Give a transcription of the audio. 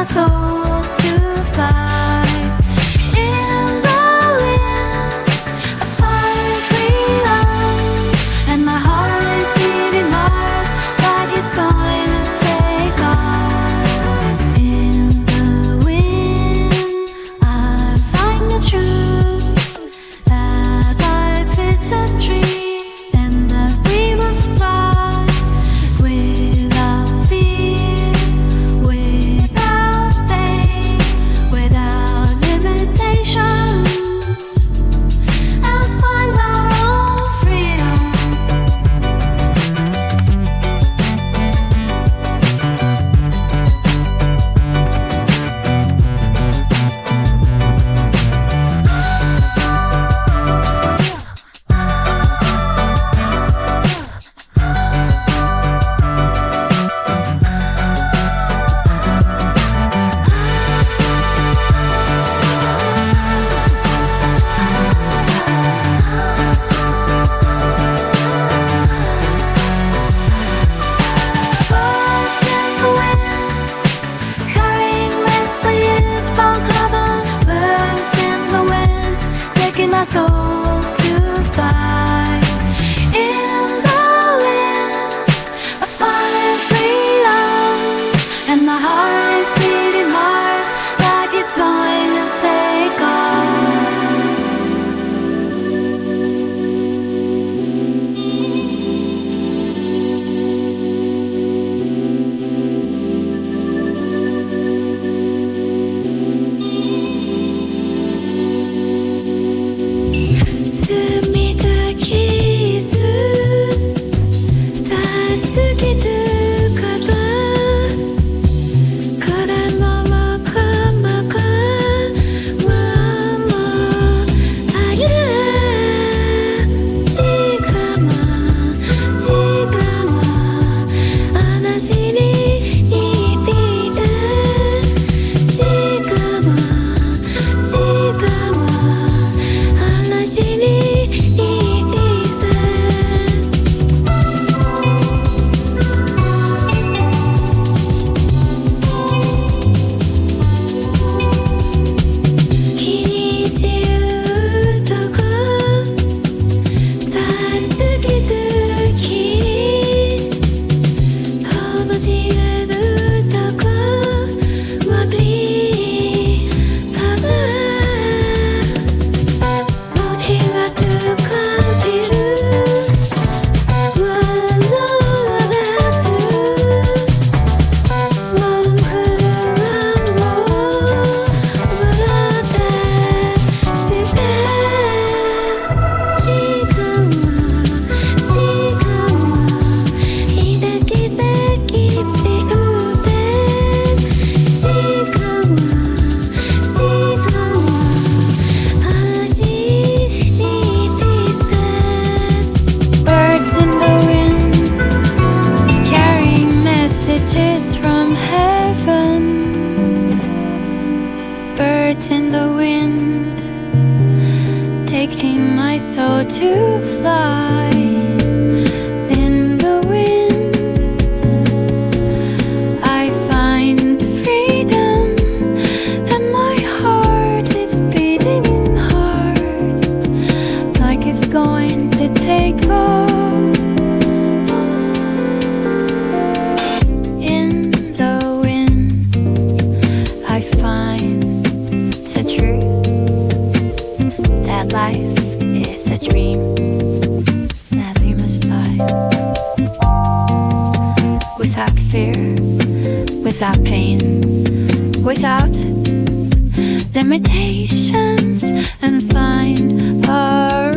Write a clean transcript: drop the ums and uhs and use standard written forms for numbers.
soul to fly. In the wind, I fly free love, and my heart is beating hard like it's going to take off. In the wind, I find the truth that life is a dream and that we must fly without fear, without pain, without limitations, and find our own freedom. Birds in the wind, carrying messages from heaven. Birds in the wind, taking my soul to fly. In the wind, I find freedom, and my heart is beating hard like it's going to take off. Birds in the wind, carrying messages from heaven. Birds in the wind, taking my soul to fly. In the wind, I find freedom, and my heart is beating hard like it's going to take off. In the wind, I find the truth that life is a dream that we must fly without fear, without pain, without limitations, and find our